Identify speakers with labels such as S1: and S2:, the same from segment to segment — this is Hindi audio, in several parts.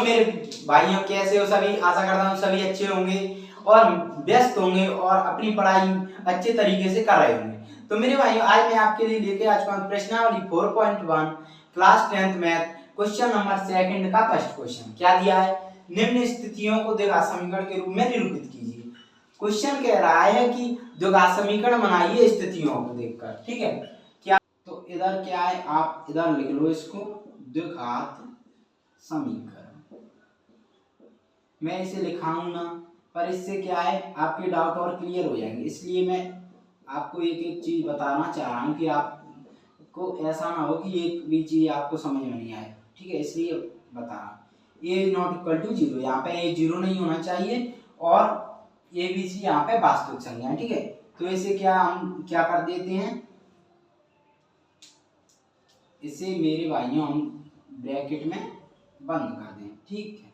S1: मेरे भाइयों, कैसे हो सभी? आशा करता हूँ सभी अच्छे होंगे और व्यस्त होंगे और अपनी पढ़ाई अच्छे तरीके से कर रहे होंगे। तो मेरे भाइयों, आज मैं आपके लिए लेके आ चुका हूँ प्रश्नावली 4.1 class 10th math question number 2 का फर्स्ट क्वेश्चन। क्या दिया है? निम्न स्थितियों को द्विघात समीकरण के रूप में निरूपित कीजिए। क्वेश्चन कह रहा है कि द्विघात समीकरण बनाइए स्थितियों को देखकर। ठीक है, क्या तो इधर क्या है, आप इधर लिख लो इसको द्विघात समीकरण। मैं इसे लिखाऊं ना, पर इससे क्या है आपके डाउट और क्लियर हो जाएंगे, इसलिए मैं आपको एक एक चीज बताना चाह रहा हूं कि आपको ऐसा ना हो कि एक भी चीज आपको समझ में नहीं आए। ठीक है, इसलिए बता रहा हूं। ए नॉट इक्वल टू 0, यहाँ पे ए 0 नहीं होना चाहिए और ए बी सी यहाँ पे वास्तविक संख्या है। ठीक है, तो इसे क्या हम क्या कर देते हैं, इसे मेरे भाइयों हम ब्रैकेट में बंद कर दें। ठीक है,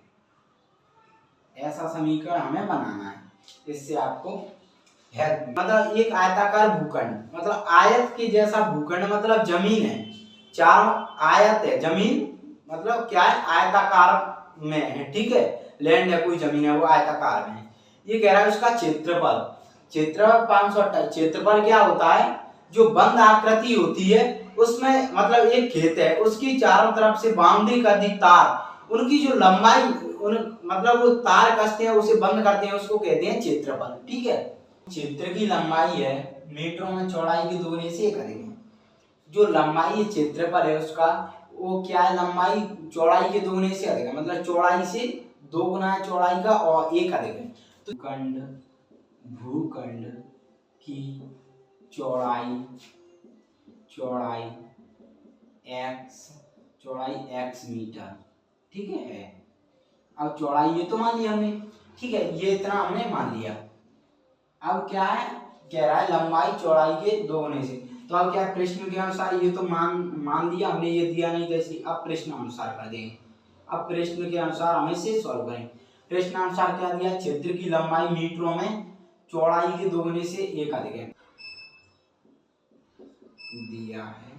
S1: ऐसा समीकरण हमें बनाना है, इससे आपको मतलब एक आयताकार भूखंड, मतलब आयत के जैसा भूखंड, मतलब जमीन है, चारों आयत है, जमीन मतलब क्या है, आयताकार में है। ठीक है, लैंड है, कोई जमीन है, वो आयताकार में है। ये कह रहा है उसका क्षेत्रफल, क्षेत्रफल 528। क्षेत्रफल क्या होता है, जो बंद आकृति होती है उसमें, मतलब एक खेत है, उसकी चारों तरफ से बाउंड्री कर दी तार, उनकी जो लंबाई, मतलब वो तार कसते हैं, उसे बंद करते हैं, उसको कहते हैं क्षेत्रफल। ठीक है, क्षेत्र की लंबाई है मीटरों में चौड़ाई के दोगुने से करेंगे। जो लंबाई क्षेत्रफल है उसका, वो क्या है, लंबाई चौड़ाई के दोगुने से अधिक है, मतलब चौड़ाई से 2 गुना है चौड़ाई का और 1 अधिक है। तो भूखंड की चौड़ाई x मीटर। ठीक है, अब चौड़ाई ये तो मान लिया हमने। ठीक है, ये इतना हमने मान लिया। अब क्या है, कह रहा है लंबाई चौड़ाई के 2 गुने से। तो अब क्या, प्रश्न के अनुसार ये तो मान लिया हमने, ये दिया नहीं जैसे। अब प्रश्न अनुसार कर देंगे। अब प्रश्न के अनुसार हम इसे सॉल्व करें। प्रश्न अनुसार क्या दिया, क्षेत्र की लंबाई मीटरों में चौड़ाई के 2 गुने से 1 अधिक है दिया है।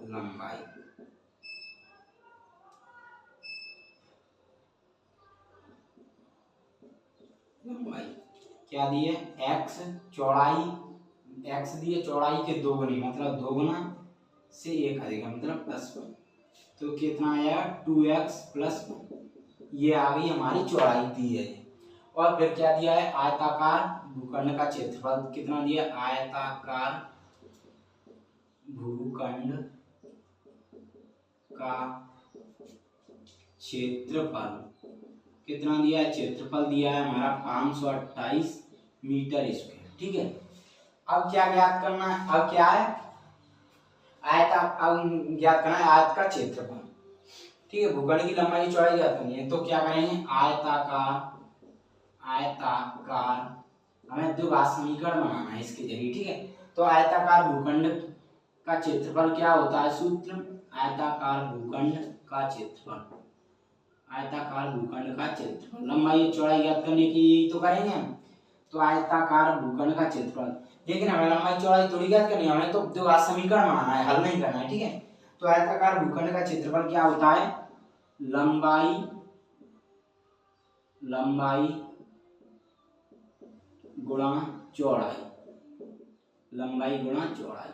S1: लंबाई क्या दिए, x चौड़ाई, x दिए चौड़ाई के 2 गुने, मतलब 2 गुना से 1 अधिक है, मतलब प्लस 1। तो कितना आया, 2x प्लस 1। ये आ गई हमारी चौड़ाई दी है। और फिर क्या दिया है, आयताकार भूखंड का क्षेत्रफल कितना दिया, आयताकार भूखंड का क्षेत्रफल कितना दिया है, क्षेत्रफल दिया है हमारा 528 मीटर स्क्वायर। ठीक है, अब क्या ज्ञात करना है, अब क्या है, अब ज्ञात करना है आयत का क्षेत्रफल। ठीक है, भूखंड की लंबाई चौड़ाई ज्ञात करनी है, तो क्या करेंगे, आयताकार हमें द्विघात समीकरण बनाना है इसके जरिए। ठीक है, तो आयताकार भूखंड का क्षेत्रफल क्या होता है, सूत्र आयताकार भूखंड का क्षेत्रफल, आयताकार भूखंड का क्षेत्रफल, लंबाई चौड़ाई ज्ञात करने की यही तो करेंगे हम। तो आयताकार भूखंड का क्षेत्रफल, लेकिन हमें लंबाई चौड़ाई थोड़ी ज्ञात करनी है, हमें तो द्विघात समीकरण बनाना है, हल नहीं करना है। ठीक है, तो आयताकार भूखंड का क्षेत्रफल क्या होता है, लंबाई गुणा चौड़ाई, लंबाई गुणा चौड़ाई।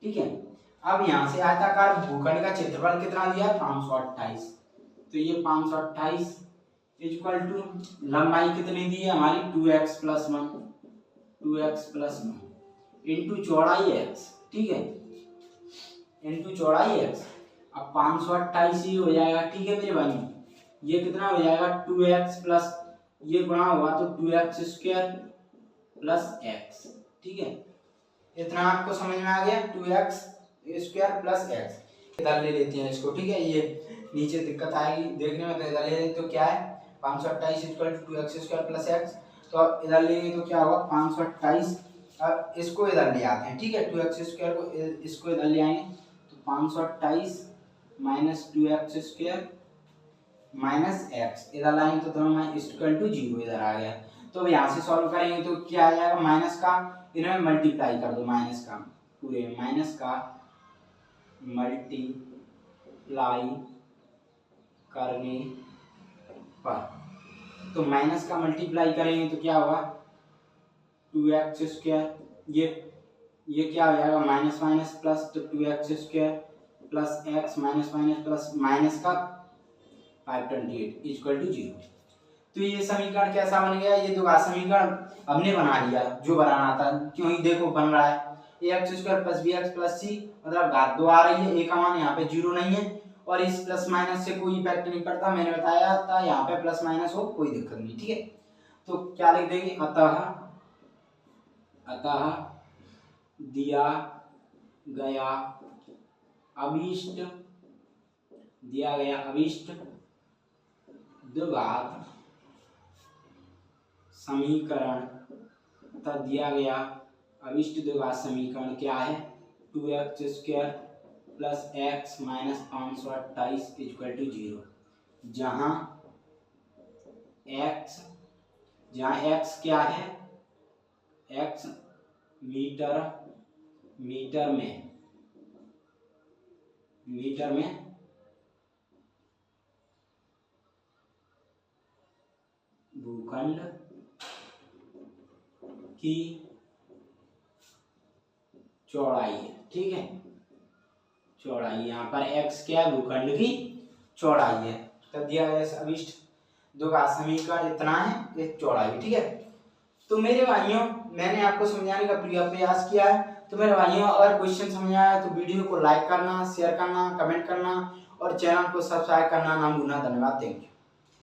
S1: ठीक है, अब यहाँ से आयताकार भूखंड का क्षेत्रफल कितना दिया, 528। तो ये 528 इक्वल टू लंबाई कितनी दी है हमारी, 2x प्लस 1 इंटू चौड़ाई x। ठीक है, इंटू चौड़ाई x। अब 528 ही हो जाएगा। ठीक है मेरे भाई, ये कितना हो जाएगा, 2x प्लस ये गुणा होगा तो 2x स्क्वायर प्लस x। ठीक है, इतना आपको समझ में आ गया, 2x स्क्वायर प्लस x। इधर ले लेते हैं इसको। ठीक है, ये नीचे दिक्कत आएगी देखने में, तो इधर ले लेते, तो क्या है, 528 equal to 2x square plus x। तो अब इधर लेंगे तो क्या होगा, 528। अब इसको इधर ले आते हैं। ठीक है, 2x स्क्वायर को इसको इधर ले आएंगे, तो 528 minus 2x square minus x, इधर लाएंगे तो दोनों में इक्वल टू 0 इधर आ गया। तो अब यहाँ से सॉल्व करेंगे तो क्या आ जाएगा, माइनस का इन्हें मल्टीप्लाई कर दो, माइनस का पूरे माइनस का मल्टीप्लाई करने पर, तो माइनस का मल्टीप्लाई करेंगे तो क्या होगा 2x², ये क्या हो जाएगा माइनस माइनस प्लस, तो 2x² plus x minus minus plus minus का 528 इक्वल टू 0। तो ये समीकरण कैसा बन गया, ये दो समीकरण हमने बना लिया जो बनाना था, क्योंकि देखो बन रहा है ax² plus bx plus c, मतलब घात 2 आ रही है, a का मान यहाँ पे 0 नहीं है और इस प्लस माइनस से कोई इफेक्ट नहीं पड़ता, मैंने बताया था यहाँ पे प्लस माइनस हो कोई दिक्कत नहीं, ठीक है। तो क्या लिख देंगे, अतः दिया गया अभिष्ट द्विघात समीकरण, तथा दिया गया अभिष्ट द्विघात समीकरण क्या है 2x² plus x minus 528 equal to 0, जहाँ x क्या है, x मीटर में भूखंड की चौड़ाई है, ठीक है, चौड़ाई, यहाँ पर x क्या है भूखंड की चौड़ाई है, तो दिया गया अभिष्ट द्विघात समीकरण इतना है, ये चौड़ाई, ठीक है। तो मेरे भाइयों मैंने आपको समझाने का प्रयास किया है, तो मेरे भाइयों अगर क्वेश्चन समझ आया तो वीडियो को लाइक करना, शेयर करना, कमेंट करना और चैनल को सब्सक्राइब करना ना भूलना। धन्यवाद, थैंक यू।